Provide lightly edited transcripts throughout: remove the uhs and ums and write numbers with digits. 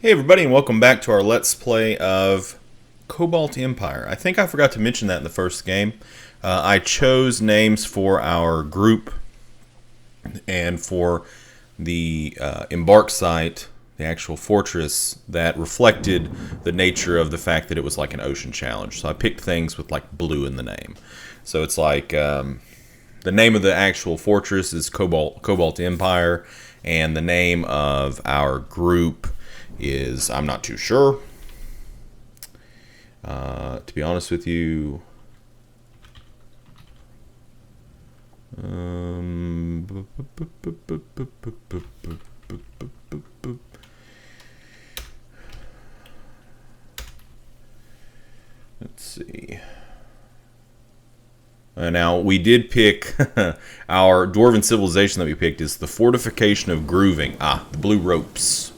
Hey everybody, and welcome back to our Let's Play of Cobaltempire. I think I forgot to mention that in the first game. I chose names for our group and for the embark site, the actual fortress, that reflected the nature of the fact that it was like an ocean challenge. So I picked things with like blue in the name. So it's like the name of the actual fortress is Cobaltempire, and the name of our group is, I'm not too sure. To be honest with you, let's see. Now, we did pick our dwarven civilization that we picked is the Fortification of Grooving. The Blue Ropes.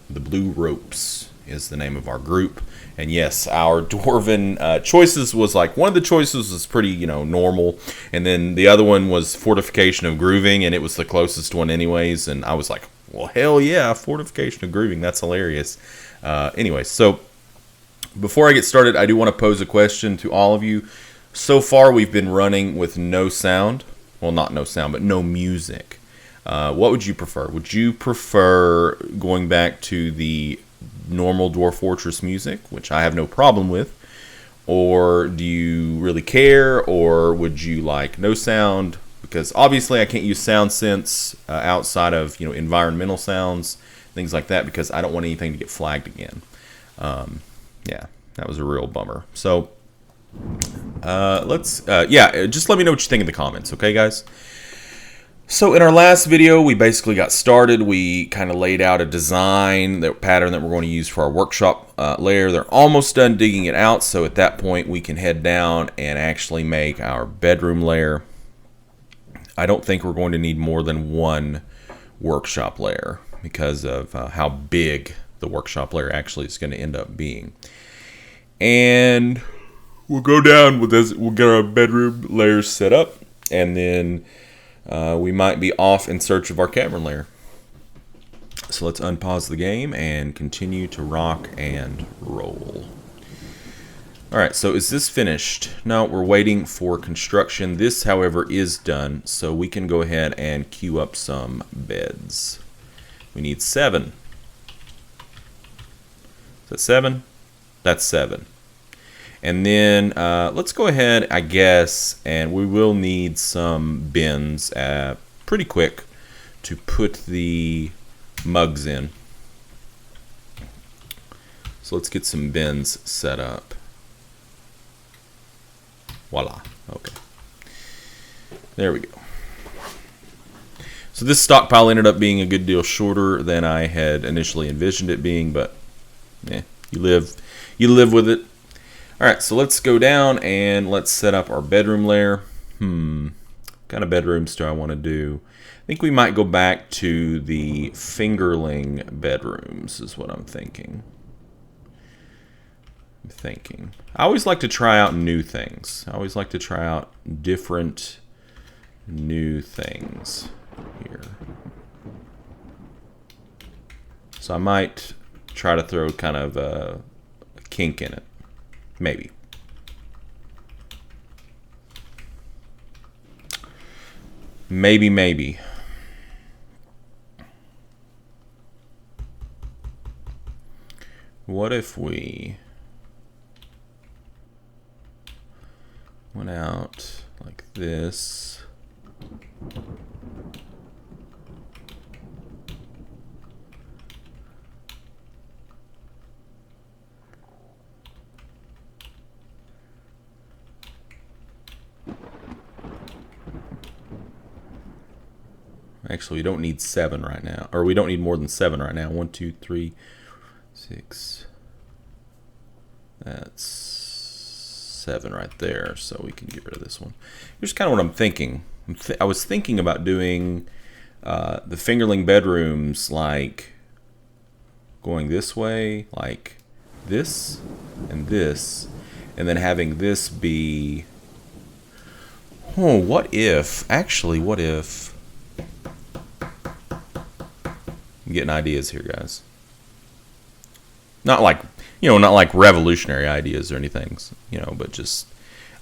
The Blue Ropes is the name of our group. And yes, our dwarven choices was like, one of the choices was pretty, normal. And then the other one was Fortification of Grooving, and it was the closest one anyways. And I was like, well, hell yeah, Fortification of Grooving. That's hilarious. Anyway, so before I get started, I do want to pose a question to all of you. So far, we've been running with no sound. Well, not no sound, but no music. What would you prefer? Would you prefer going back to the normal Dwarf Fortress music, which I have no problem with, or do you really care, or would you like no sound? Because obviously I can't use sound sense outside of environmental sounds, things like that, because I don't want anything to get flagged again. Yeah, that was a real bummer. So just let me know what you think in the comments, okay, guys? So in our last video, we basically got started. We kind of laid out a design, that pattern that we're going to use for our workshop layer. They're almost done digging it out, so at that point we can head down and actually make our bedroom layer. I don't think we're going to need more than one workshop layer because of how big the workshop layer actually is going to end up being. And we'll go down with this. We'll get our bedroom layers set up, and then we might be off in search of our cavern layer. So let's unpause the game and continue to rock and roll. Alright, so is this finished? No, we're waiting for construction. This, however, is done, so we can go ahead and queue up some beds. We need 7. Is that 7? That's 7. And then let's go ahead, I guess, and we will need some bins pretty quick to put the mugs in. So let's get some bins set up. Voila. Okay. There we go. So this stockpile ended up being a good deal shorter than I had initially envisioned it being, but you live with it. Alright, so let's go down and let's set up our bedroom layer. What kind of bedrooms do I want to do? I think we might go back to the fingerling bedrooms is what I'm thinking. I always like to try out new things. I always like to try out different new things here. So I might try to throw kind of a kink in it. Maybe. Maybe. What if we went out like this? Actually, we don't need 7 right now. Or we don't need more than 7 right now. 1, 2, 3, 6. That's 7 right there. So we can get rid of this one. Here's kind of what I'm thinking. I was thinking about doing the fingerling bedrooms like going this way, like this, and then having this be... what if... Actually, what if... I'm getting ideas here, guys. Not like, not like revolutionary ideas or anything, but just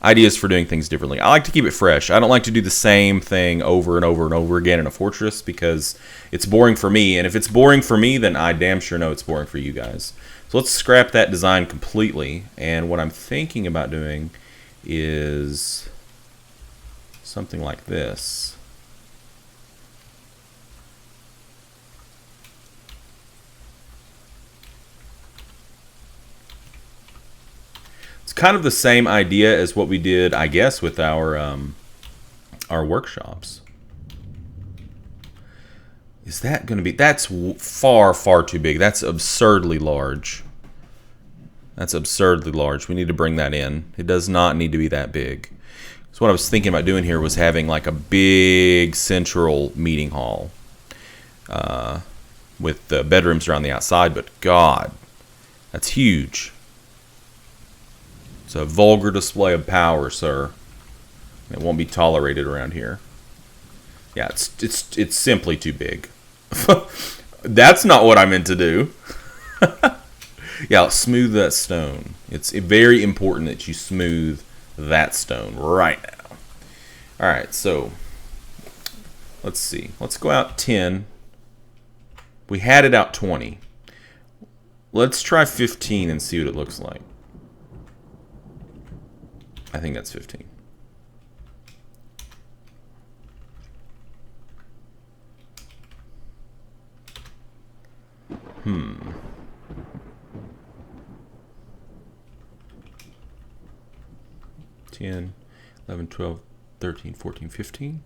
ideas for doing things differently. I like to keep it fresh. I don't like to do the same thing over and over and over again in a fortress because it's boring for me. And if it's boring for me, then I damn sure know it's boring for you guys. So let's scrap that design completely. And what I'm thinking about doing is something like this. It's kind of the same idea as what we did, I guess, with our workshops. Is that going to be... That's far, far too big. That's absurdly large. That's absurdly large. We need to bring that in. It does not need to be that big. So what I was thinking about doing here was having like a big central meeting hall with the bedrooms around the outside. But God, that's huge. It's a vulgar display of power, sir. It won't be tolerated around here. Yeah, it's simply too big. That's not what I meant to do. Yeah, smooth that stone. It's very important that you smooth that stone right now. All right, so let's see. Let's go out 10. We had it out 20. Let's try 15 and see what it looks like. I think that's 15. Hmm. 10, 11, 12, 13, 14, 15.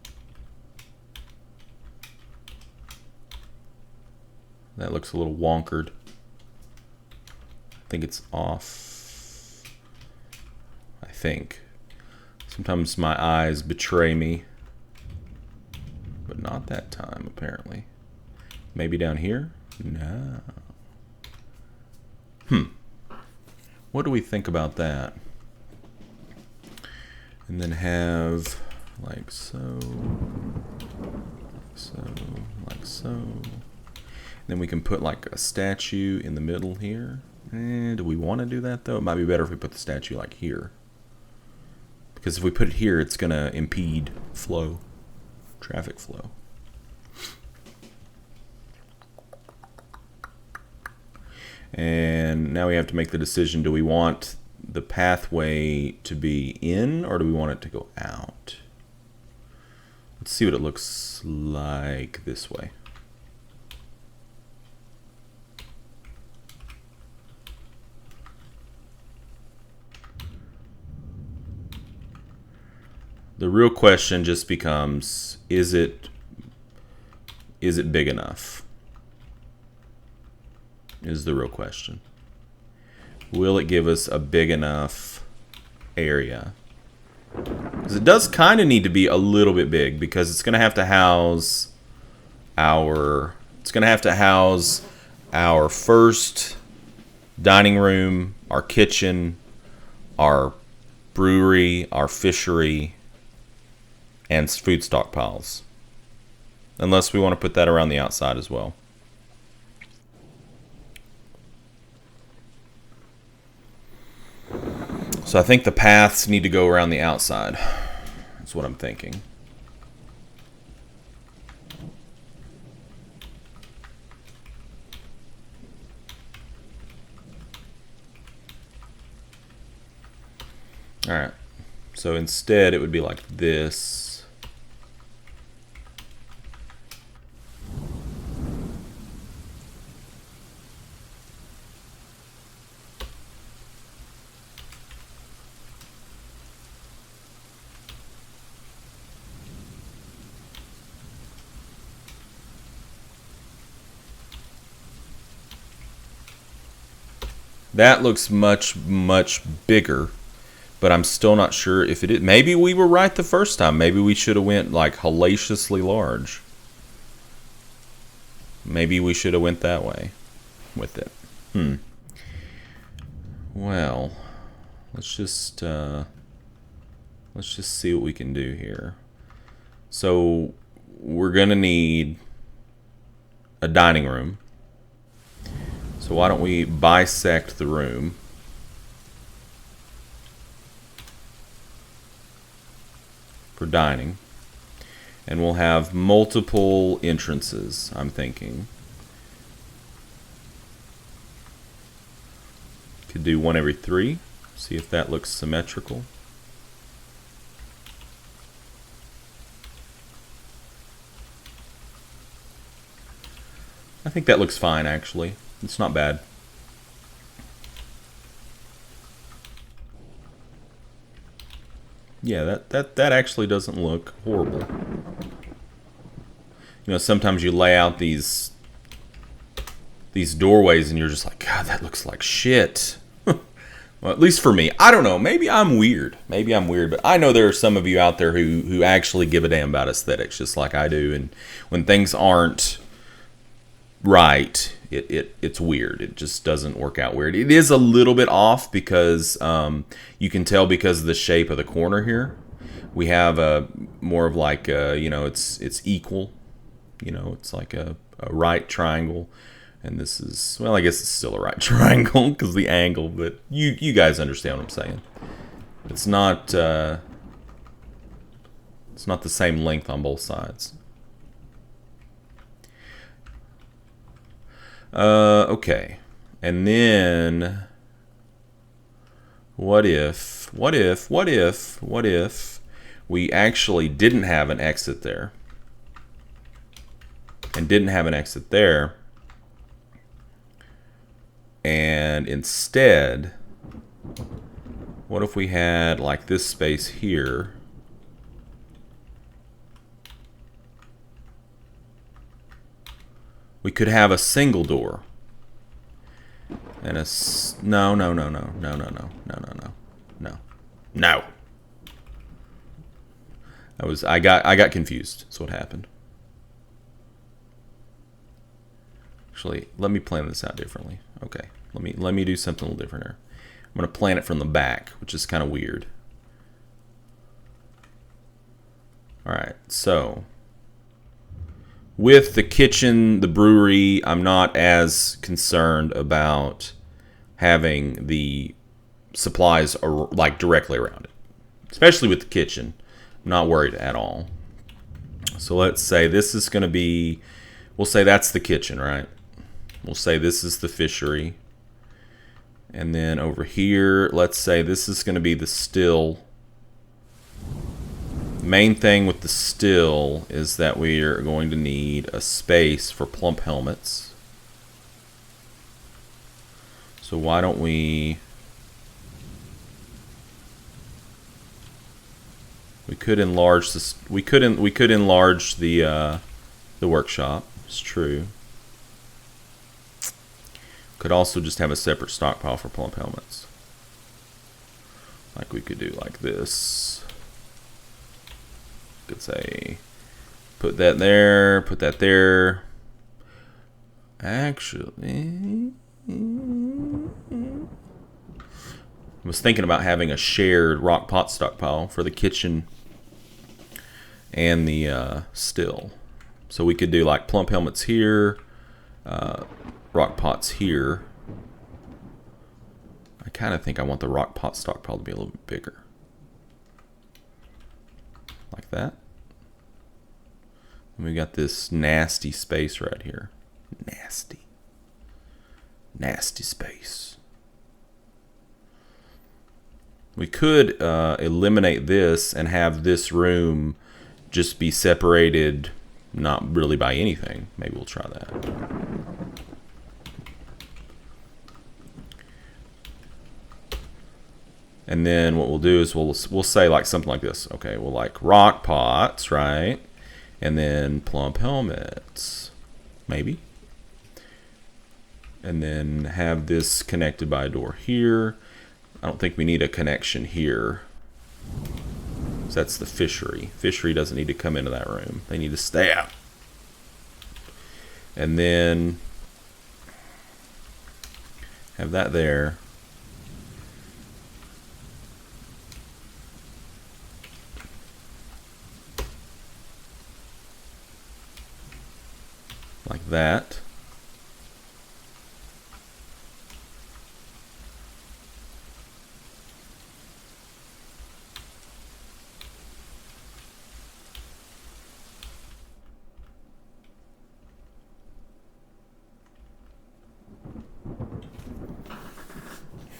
That looks a little wonkered. I think it's off. I think. Sometimes my eyes betray me. But not that time, apparently. Maybe down here? No. What do we think about that? And then have like so, like so. Then we can put like a statue in the middle here. Do we want to do that though? It might be better if we put the statue like here. Because if we put it here, it's going to impede flow, traffic flow. And now we have to make the decision, do we want the pathway to be in or do we want it to go out? Let's see what it looks like this way. The real question just becomes, is it big enough? Is the real question. Will it give us a big enough area? Because it does kind of need to be a little bit big because it's going to have to house our first dining room, our kitchen, our brewery, our fishery, and food stockpiles. Unless we want to put that around the outside as well. So I think the paths need to go around the outside. That's what I'm thinking. All right. So instead it would be like this. That looks much, much bigger, but I'm still not sure if it is. Maybe we were right the first time. Maybe we should have went like hellaciously large. Maybe we should have went that way with it. Well, let's just see what we can do here. So we're gonna need a dining room. So why don't we bisect the room? For dining. And we'll have multiple entrances, I'm thinking. Could do one every 3. See if that looks symmetrical. I think that looks fine, actually. It's not bad. Yeah, that actually doesn't look horrible. You know, sometimes you lay out these doorways and you're just like, God, that looks like shit. Well, at least for me. I don't know. Maybe I'm weird. But I know there are some of you out there who actually give a damn about aesthetics, just like I do. And when things aren't right, it's weird. It just doesn't work out weird. It is a little bit off because you can tell because of the shape of the corner here. We have a more of like you know, it's equal. You know, it's like a right triangle. And this is, well, I guess it's still a right triangle because the angle, but you guys understand what I'm saying. It's not the same length on both sides. Okay. And then what if we actually didn't have an exit there and didn't have an exit there? And instead, what if we had like this space here? We could have a single door. And a no. I got confused. That's what happened. Actually, let me plan this out differently. Okay, let me do something a little different here. I'm going to plan it from the back, which is kind of weird. All right, so with the kitchen, the brewery, I'm not as concerned about having the supplies like directly around it, especially with the kitchen. I'm not worried at all. So let's say this is going to be, we'll say that's the kitchen, right? We'll say this is the fishery. And then over here, let's say this is going to be the still. Main thing with the still is that we are going to need a space for plump helmets. So why don't we could enlarge this, we could enlarge the workshop. It's true. Could also just have a separate stockpile for plump helmets. Like we could do like this. Could say, put that there, put that there. Actually, I was thinking about having a shared rock pot stockpile for the kitchen and the still. So we could do like plump helmets here, rock pots here. I kind of think I want the rock pot stockpile to be a little bit bigger. Like that. And we got this nasty space right here. Nasty space. We could eliminate this and have this room just be separated, not really by anything. Maybe we'll try that. And then what we'll do is we'll say like something like this. Okay, we'll like rock pots, right? And then plump helmets, maybe. And then have this connected by a door here. I don't think we need a connection here. So that's the fishery. Fishery doesn't need to come into that room. They need to stay out. And then have that there. Like that.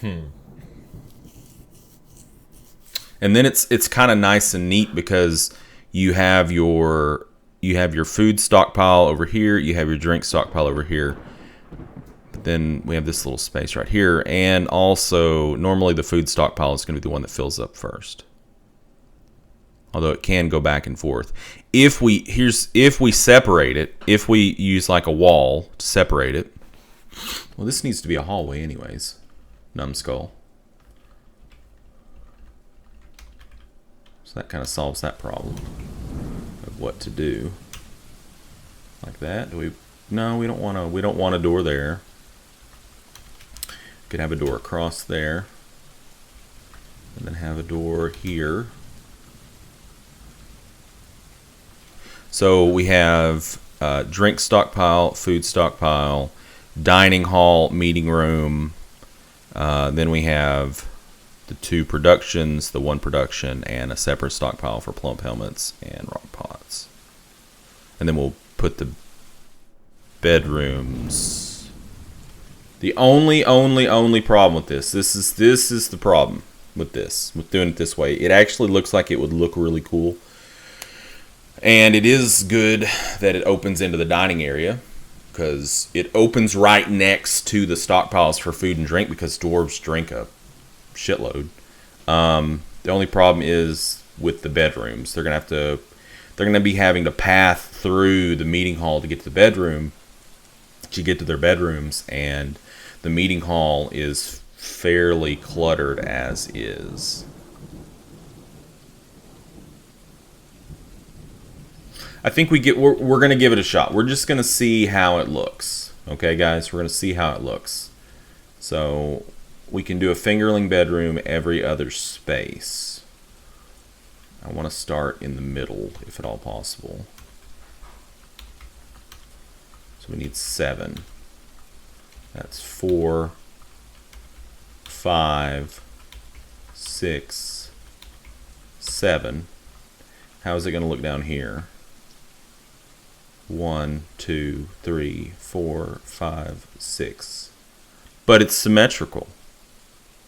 And then it's kind of nice and neat because you have your food stockpile over here, you have your drink stockpile over here. But then we have this little space right here, and also normally the food stockpile is going to be the one that fills up first. Although it can go back and forth. If we separate it, if we use like a wall to separate it. Well, this needs to be a hallway anyways. Numbskull. So that kind of solves that problem of what to do. Like that. Do we? No, we don't want to. We don't want a door there. Could have a door across there, and then have a door here. So we have drink stockpile, food stockpile, dining hall, meeting room. Then we have the 2 productions, the 1 production, and a separate stockpile for plump helmets and rock pots. And then we'll put the bedrooms. The only problem with this is the problem with this, with doing it this way. It actually looks like it would look really cool. And it is good that it opens into the dining area, because it opens right next to the stockpiles for food and drink, because dwarves drink a shitload. The only problem is with the bedrooms. They're gonna be having to path through the meeting hall to get to the bedroom, to get to their bedrooms, and the meeting hall is fairly cluttered as is. I think we're going to give it a shot. We're just going to see how it looks. Okay, guys? We're going to see how it looks. So we can do a fingerling bedroom every other space. I want to start in the middle, if at all possible. So we need 7. That's 4, 5, 6, 7. How is it going to look down here? 1, 2, 3, 4, 5, 6. But it's symmetrical.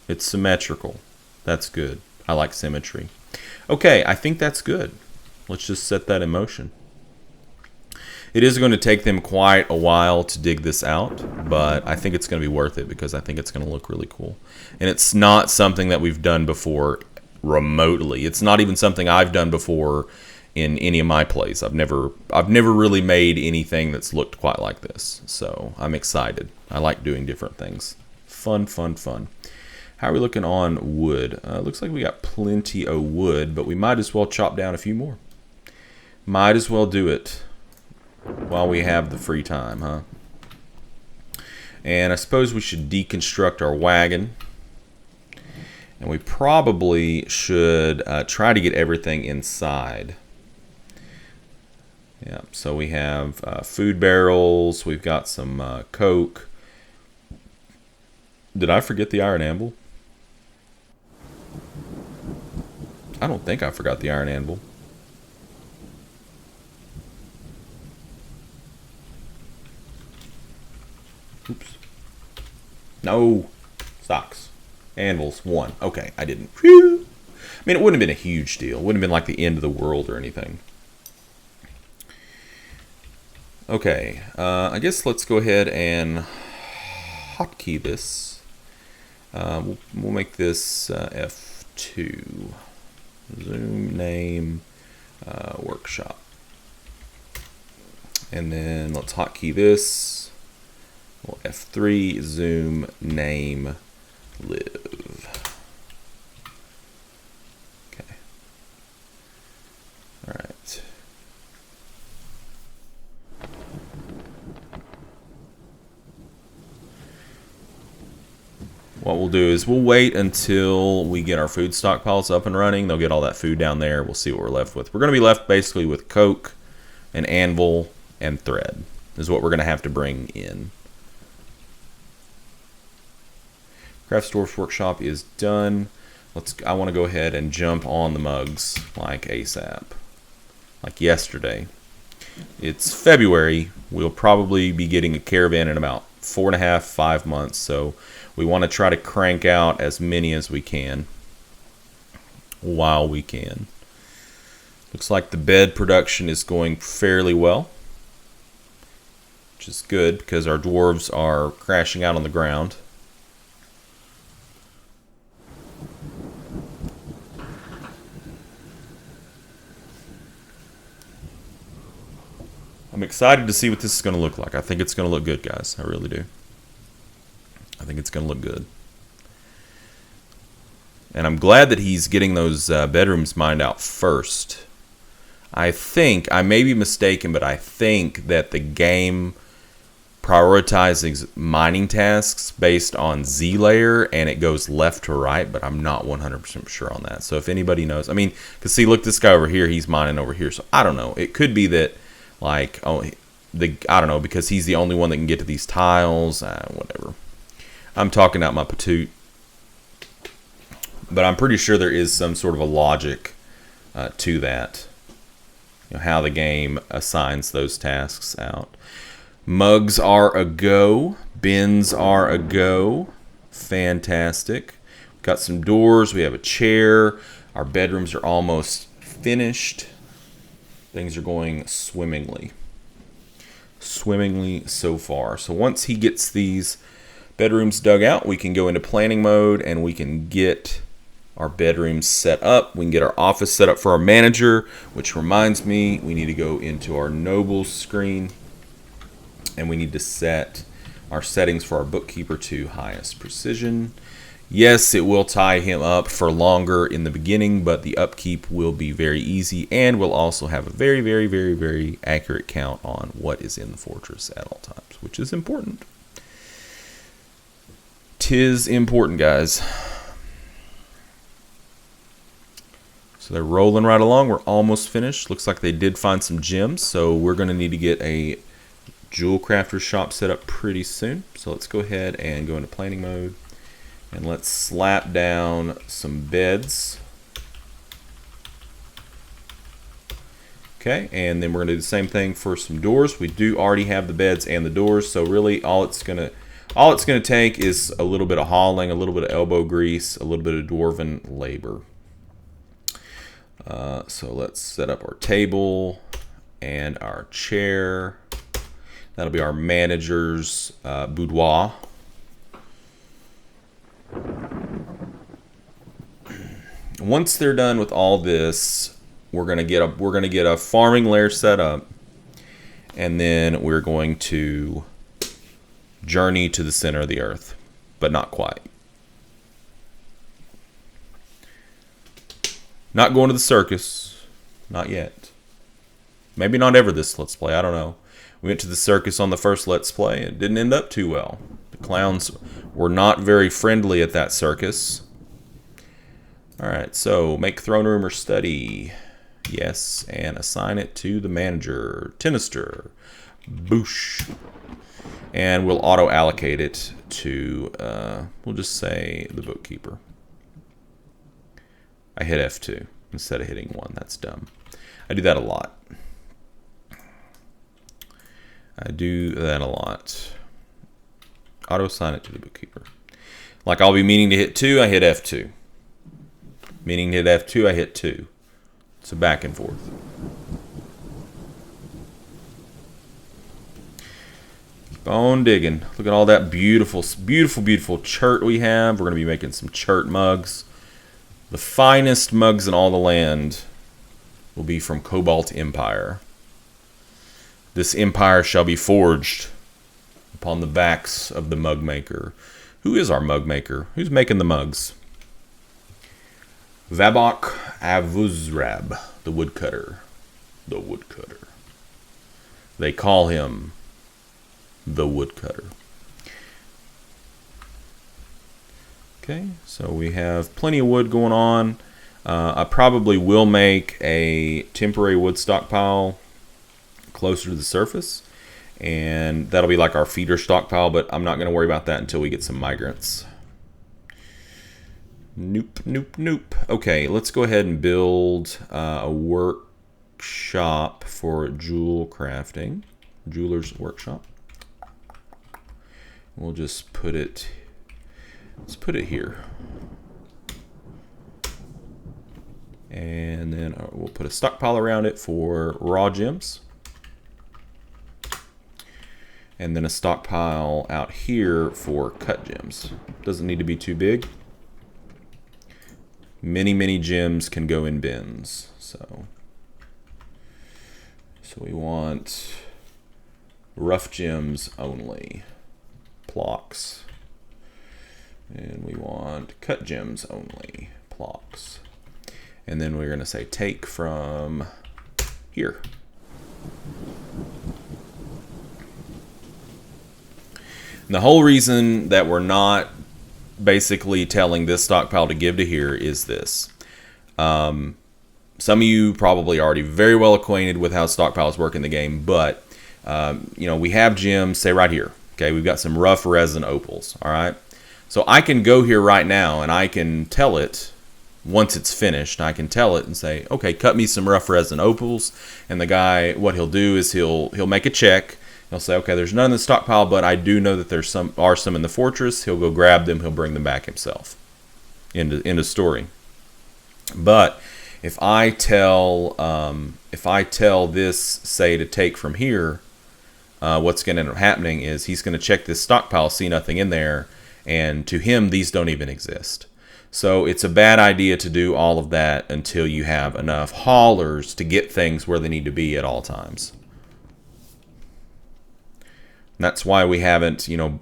It's symmetrical. That's good. I like symmetry. Okay, I think that's good. Let's just set that in motion. It is going to take them quite a while to dig this out, but I think it's going to be worth it, because I think it's going to look really cool. And it's not something that we've done before remotely. It's not even something I've done before in any of my plays. I've never really made anything that's looked quite like this. So I'm excited. I like doing different things. Fun, fun, fun. How are we looking on wood? Looks like we got plenty of wood, but we might as well chop down a few more. Might as well do it while we have the free time, huh? And I suppose we should deconstruct our wagon. And we probably should try to get everything inside. Yeah, so we have food barrels. We've got some Coke. Did I forget the iron anvil? I don't think I forgot the iron anvil. Oops. No. Stocks. Anvils. 1. Okay, I didn't. Whew. I mean, it wouldn't have been a huge deal. It wouldn't have been like the end of the world or anything. Okay, I guess let's go ahead and hotkey this. We'll make this F2. Zoom name workshop. And then let's hotkey this. Well, F3 zoom name live. Okay. All right. What we'll do is we'll wait until we get our food stockpiles up and running. They'll get all that food down there. We'll see what we're left with. We're going to be left basically with Coke, an anvil, and thread is what we're going to have to bring in. Crafts Dwarf's workshop is done. I want to go ahead and jump on the mugs like ASAP, like yesterday. It's February. We'll probably be getting a caravan in about 4.5, 5 months. So we want to try to crank out as many as we can while we can. Looks like the bed production is going fairly well, which is good because our dwarves are crashing out on the ground. I'm excited to see what this is going to look like. I think it's going to look good, guys. I really do. I think it's going to look good. And I'm glad that he's getting those bedrooms mined out first. I think, I may be mistaken, but I think that the game prioritizes mining tasks based on Z layer, and it goes left to right, but I'm not 100% sure on that. So if anybody knows, I mean, because see, look, this guy over here, he's mining over here. So I don't know. It could be that, like, oh, I don't know, because he's the only one that can get to these tiles. Whatever. I'm talking out my patoot. But I'm pretty sure there is some sort of a logic to that. You know, how the game assigns those tasks out. Mugs are a go. Bins are a go. Fantastic. Got some doors. We have a chair. Our bedrooms are almost finished. Things are going swimmingly. Swimmingly so far. So once he gets these bedrooms dug out, we can go into planning mode and we can get our bedrooms set up. We can get our office set up for our manager, which reminds me, we need to go into our nobles screen and we need to set our settings for our bookkeeper to highest precision. Yes, it will tie him up for longer in the beginning, but the upkeep will be very easy, and we'll also have a very, very, very, very accurate count on what is in the fortress at all times, which is important. 'Tis important, guys. So they're rolling right along. We're almost finished. Looks like they did find some gems, so we're going to need to get a jewel crafter shop set up pretty soon. So let's go ahead and go into planning mode. And let's slap down some beds. Okay, and then we're gonna do the same thing for some doors. We do already have the beds and the doors, so really all it's gonna take is a little bit of hauling, a little bit of elbow grease, a little bit of dwarven labor. So let's set up our table and our chair. That'll be our manager's boudoir. Once they're done with all this, we're gonna get a farming lair set up, and then we're going to journey to the center of the earth, but not quite. Not going to the circus, not yet. Maybe not ever this Let's Play, I don't know. We went to the circus on the first Let's Play. It didn't end up too well. The clowns were not very friendly at that circus. Alright, so make throne room or study. Yes, and assign it to the manager. Tinister. Boosh. And we'll auto-allocate it to, we'll just say the bookkeeper. I hit F2 instead of hitting 1. That's dumb. I do that a lot. Auto-assign it to the bookkeeper. Like I'll be meaning to hit 2, I hit F2. Meaning to hit F2, I hit 2. So back and forth. Keep on digging. Look at all that beautiful, beautiful, beautiful chert we have. We're going to be making some chert mugs. The finest mugs in all the land will be from Cobaltempire. This empire shall be forged upon the backs of the mug maker. Who is our mug maker? Who's making the mugs? Vabok Avuzrab, the woodcutter. The woodcutter. They call him the woodcutter. Okay, so we have plenty of wood going on. I probably will make a temporary wood stockpile closer to the surface, and that'll be like our feeder stockpile, but I'm not going to worry about that until we get some migrants. Nope, nope, nope. Okay, let's go ahead and build a workshop for jewel crafting. Jeweler's workshop. We'll just put it, let's put it here. And then we'll put a stockpile around it for raw gems. And then a stockpile out here for cut gems. Doesn't need to be too big. Many gems can go in bins. So we want rough gems only. Blocks. And we want cut gems only. Blocks. And then we're going to say take from here. And the whole reason that we're not basically telling this stockpile to give to here is this. Some of you probably already very well acquainted with how stockpiles work in the game, but you know, we have gems, say right here. Okay, we've got some rough resin opals. All right, so I can go here right now and I can tell it once it's finished. I can tell it and say, okay, cut me some rough resin opals. And the guy, what he'll do is he'll make a check. He'll say, okay, there's none in the stockpile, but I do know that there's some in the fortress. He'll go grab them. He'll bring them back himself. Into story. But if I tell this, say, to take from here, what's going to end up happening is he's going to check this stockpile, see nothing in there, and to him these don't even exist. So it's a bad idea to do all of that until you have enough haulers to get things where they need to be at all times. That's why we haven't, you know,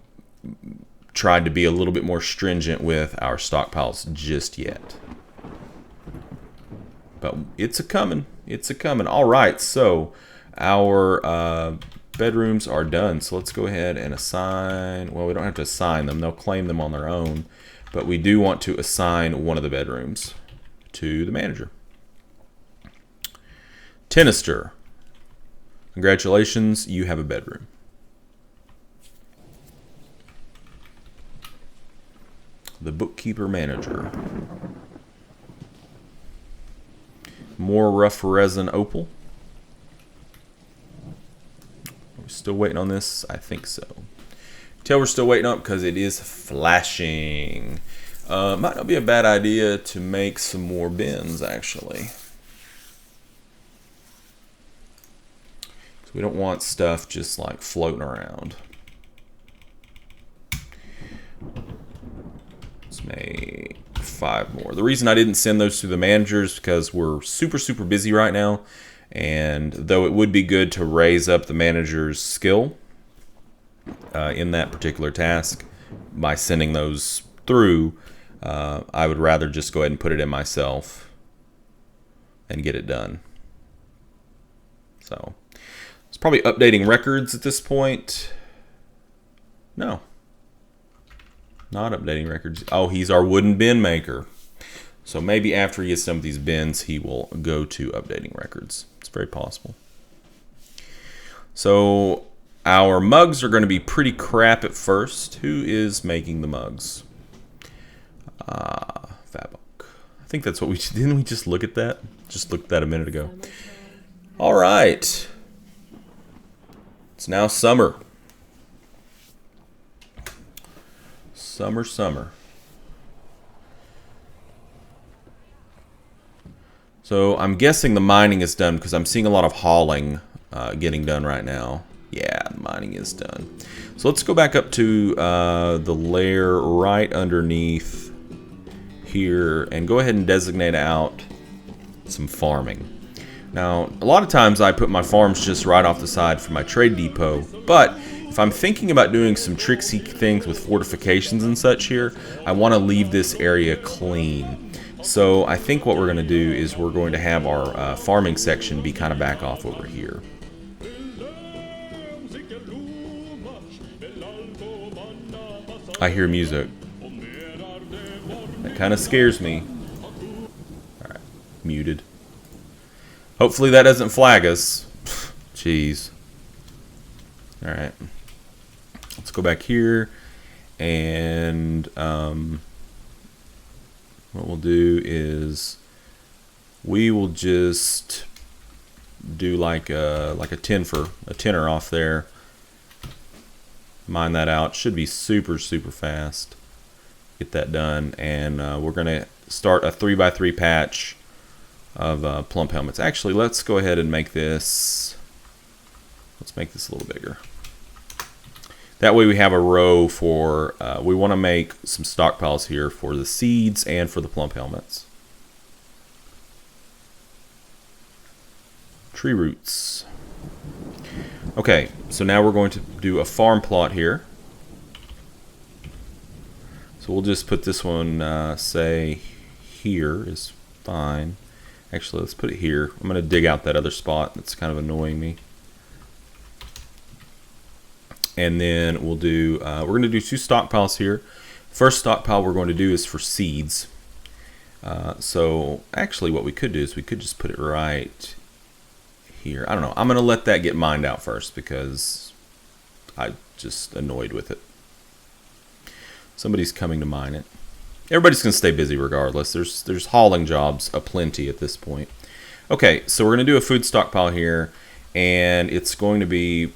tried to be a little bit more stringent with our stockpiles just yet. But it's a coming. It's a coming. All right, so our bedrooms are done. So let's go ahead and assign. Well, we don't have to assign them. They'll claim them on their own. But we do want to assign one of the bedrooms to the manager. Tinister, congratulations, you have a bedroom. The bookkeeper manager. More rough resin opal. Are we still waiting on this? I think so. Tell we're still waiting up because it is flashing. Might not be a bad idea to make some more bins, actually. So we don't want stuff just like floating around. Let's make 5 more. The reason I didn't send those to the managers is because we're super busy right now. And though it would be good to raise up the manager's skill in that particular task by sending those through, I would rather just go ahead and put it in myself and get it done. So it's probably updating records at this point. No, not updating records. Oh, he's our wooden bin maker. So maybe after he gets some of these bins, he will go to updating records. It's very possible. So our mugs are going to be pretty crap at first. Who is making the mugs? Fabok. I think that's what we didn't we just look at that? Just looked at that a minute ago. All right. It's now summer. Summer. So I'm guessing the mining is done because I'm seeing a lot of hauling getting done right now. Yeah, the mining is done. So let's go back up to the layer right underneath here and go ahead and designate out some farming. Now, a lot of times I put my farms just right off the side for my trade depot, but if I'm thinking about doing some tricksy things with fortifications and such here, I want to leave this area clean. So I think what we're going to do is we're going to have our farming section be kind of back off over here. I hear music. That kind of scares me. Alright, muted. Hopefully that doesn't flag us. Jeez. Alright. Let's go back here and what we'll do is we will just do like a tenner off there. Mine that out. Should be super fast. Get that done, and we're gonna start a 3x3 patch of plump helmets. Actually, let's go ahead and make this. Let's make this a little bigger. That way we have a row for. We want to make some stockpiles here for the seeds and for the plump helmets. Tree roots. Okay, so now we're going to do a farm plot here. So we'll just put this one, say, here is fine. Actually, let's put it here. I'm going to dig out that other spot that's kind of annoying me. And then we'll do, we're going to do 2 stockpiles here. First stockpile we're going to do is for seeds. So actually what we could do is we could just put it right here. I don't know. I'm going to let that get mined out first because I'm just annoyed with it. Somebody's coming to mine it. Everybody's going to stay busy regardless. There's hauling jobs aplenty at this point. Okay, so we're going to do a food stockpile here, and it's going to be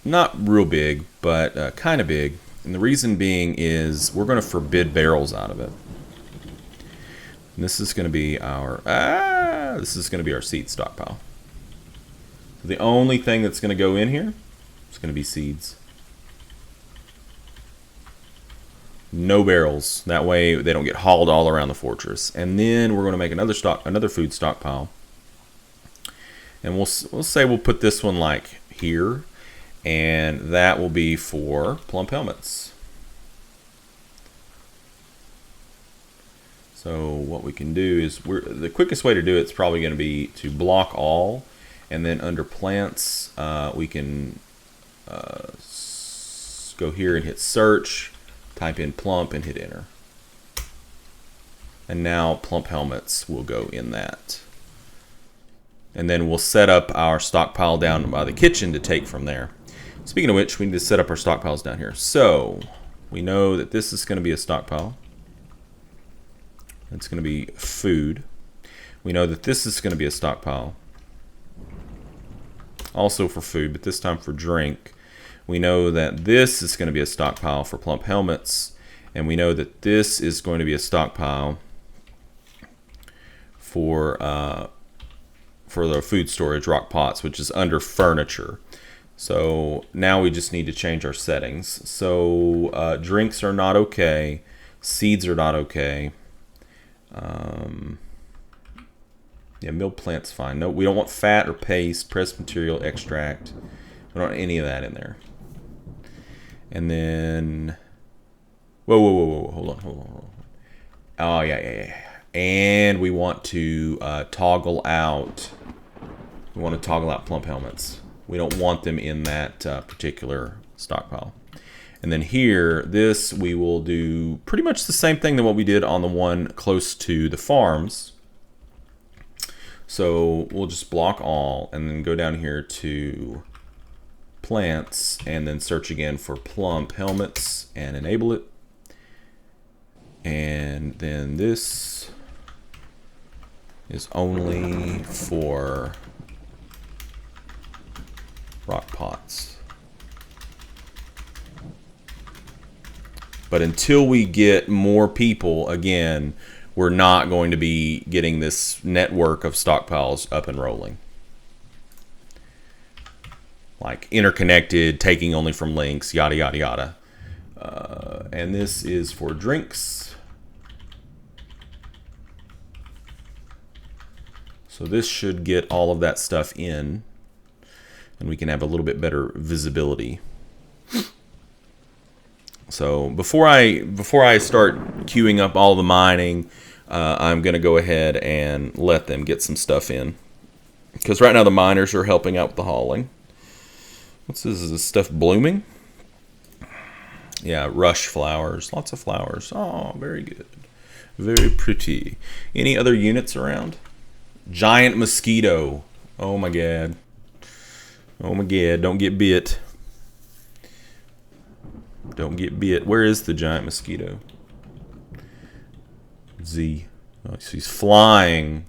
not real big, but kind of big. And the reason being is we're going to forbid barrels out of it. And this is going to be our seed stockpile. So the only thing that's going to go in here is going to be seeds. No barrels. That way they don't get hauled all around the fortress. And then we're going to make another food stockpile. And we'll say we'll put this one like here, and that will be for plump helmets. So what we can do is, the quickest way to do it is probably going to be to block all, and then under plants we can go here and hit search, type in plump, and hit enter. And now plump helmets will go in that. And then we'll set up our stockpile down by the kitchen to take from there. Speaking of which, we need to set up our stockpiles down here. So we know that this is going to be a stockpile. It's going to be food. We know that this is going to be a stockpile. Also for food, but this time for drink. We know that this is going to be a stockpile for plump helmets. And we know that this is going to be a stockpile for the food storage rock pots, which is under furniture. So now we just need to change our settings. So drinks are not okay. Seeds are not okay. Yeah, milled plant's fine. No, we don't want fat or paste, pressed material, extract. We don't want any of that in there. And then, whoa, hold on. Oh, yeah. And we want to toggle out. We want to toggle out plump helmets. We don't want them in that particular stockpile. And then here, this we will do pretty much the same thing than what we did on the one close to the farms. So we'll just block all and then go down here to plants and then search again for plump helmets and enable it. And then this is only for rock pots. But until we get more people, again, we're not going to be getting this network of stockpiles up and rolling. Like interconnected, taking only from links, yada, yada, yada. And this is for drinks. So this should get all of that stuff in, and we can have a little bit better visibility. So before I start queuing up all the mining, I'm going to go ahead and let them get some stuff in. Because right now the miners are helping out with the hauling. What's this? Is this stuff blooming? Yeah, rush flowers. Lots of flowers. Oh, very good. Very pretty. Any other units around? Giant mosquito. Oh my god. Oh my god, don't get bit. Don't get bit. Where is the giant mosquito? Z. Oh, she's flying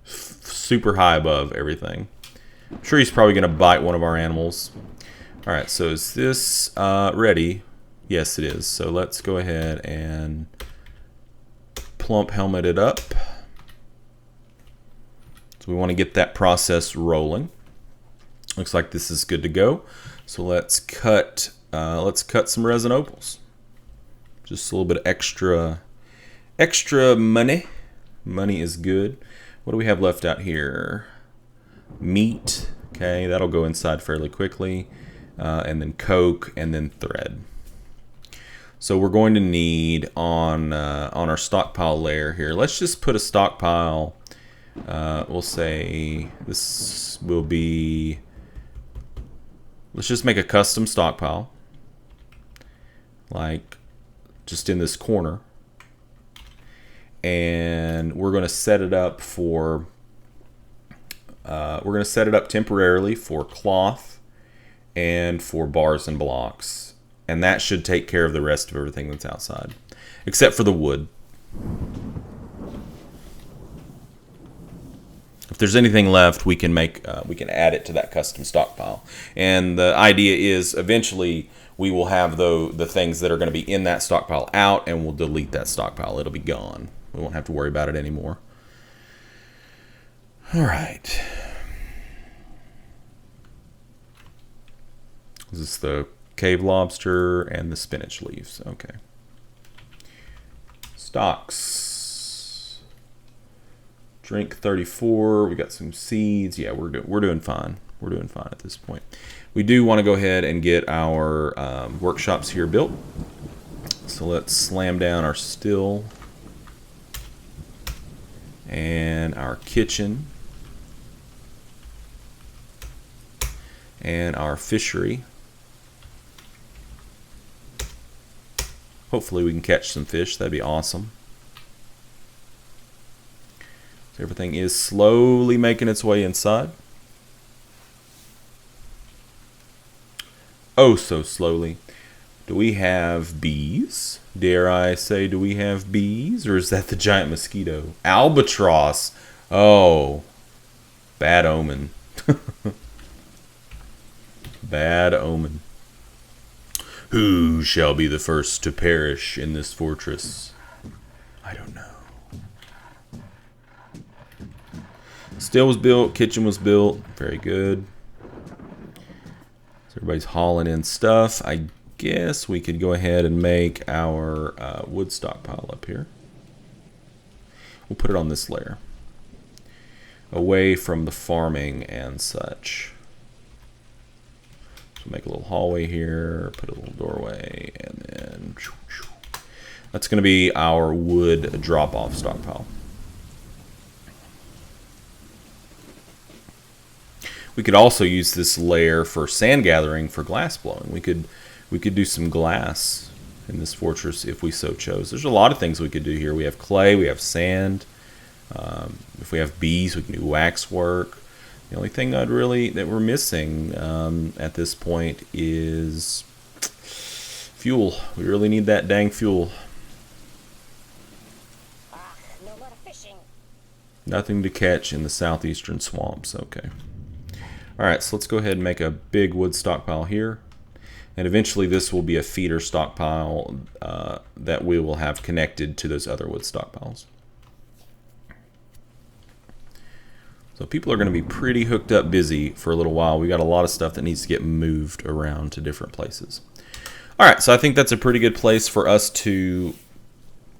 super high above everything. I'm sure he's probably going to bite one of our animals. All right, so is this ready? Yes, it is. So let's go ahead and plump helmet it up. So we want to get that process rolling. Looks like this is good to go. So let's cut some resin opals. Just a little bit of extra money. Money is good. What do we have left out here? Meat. Okay, that'll go inside fairly quickly. And then coke, and then thread. So we're going to need on our stockpile layer here. Let's just put a stockpile. We'll say this will be. Let's just make a custom stockpile, like just in this corner, and we're going to set it up for. We're going to set it up temporarily for cloth and for bars and blocks. And that should take care of the rest of everything that's outside, except for the wood. If there's anything left, we can add it to that custom stockpile. And the idea is eventually we will have the things that are going to be in that stockpile out, and we'll delete that stockpile. It'll be gone. We won't have to worry about it anymore. All right. Is this the cave lobster and the spinach leaves? Okay. Stocks. Drink 34. We got some seeds. Yeah, we're doing fine. We're doing fine at this point. We do want to go ahead and get our workshops here built. So let's slam down our still and our kitchen and our fishery. Hopefully we can catch some fish. That'd be awesome. So everything is slowly making its way inside. Oh, so slowly. Do we have bees? Dare I say, do we have bees? Or is that the giant mosquito? Albatross. Oh, bad omen. Bad omen. Who shall be the first to perish in this fortress? I don't know. Still was built, kitchen was built. Very good. So everybody's hauling in stuff. I guess we could go ahead and make our wood stockpile up here. We'll put it on this layer, away from the farming and such. So make a little hallway here, put a little doorway, and then that's going to be our wood drop-off stockpile. We could also use this layer for sand gathering for glass blowing. We could do some glass in this fortress if we so chose. There's a lot of things we could do here. We have clay, we have sand. If we have bees, we can do wax work. The only thing that we're missing at this point is fuel. We really need that dang fuel. No more fishing. Nothing to catch in the southeastern swamps. Okay. All right, so let's go ahead and make a big wood stockpile here. And eventually this will be a feeder stockpile that we will have connected to those other wood stockpiles. So people are going to be pretty hooked up busy for a little while. We got a lot of stuff that needs to get moved around to different places. All right, so I think that's a pretty good place for us to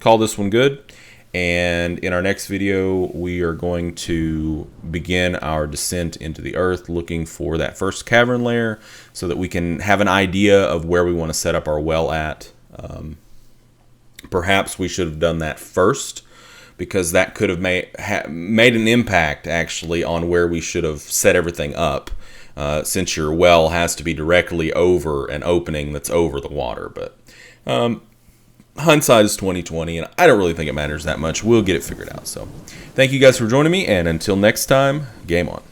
call this one good. And in our next video, we are going to begin our descent into the earth, looking for that first cavern layer so that we can have an idea of where we want to set up our well at. Perhaps we should have done that first, because that could have made an impact actually on where we should have set everything up, since your well has to be directly over an opening that's over the water. But hindsight is 20/20, and I don't really think it matters that much. We'll get it figured out. So thank you guys for joining me, and until next time, game on.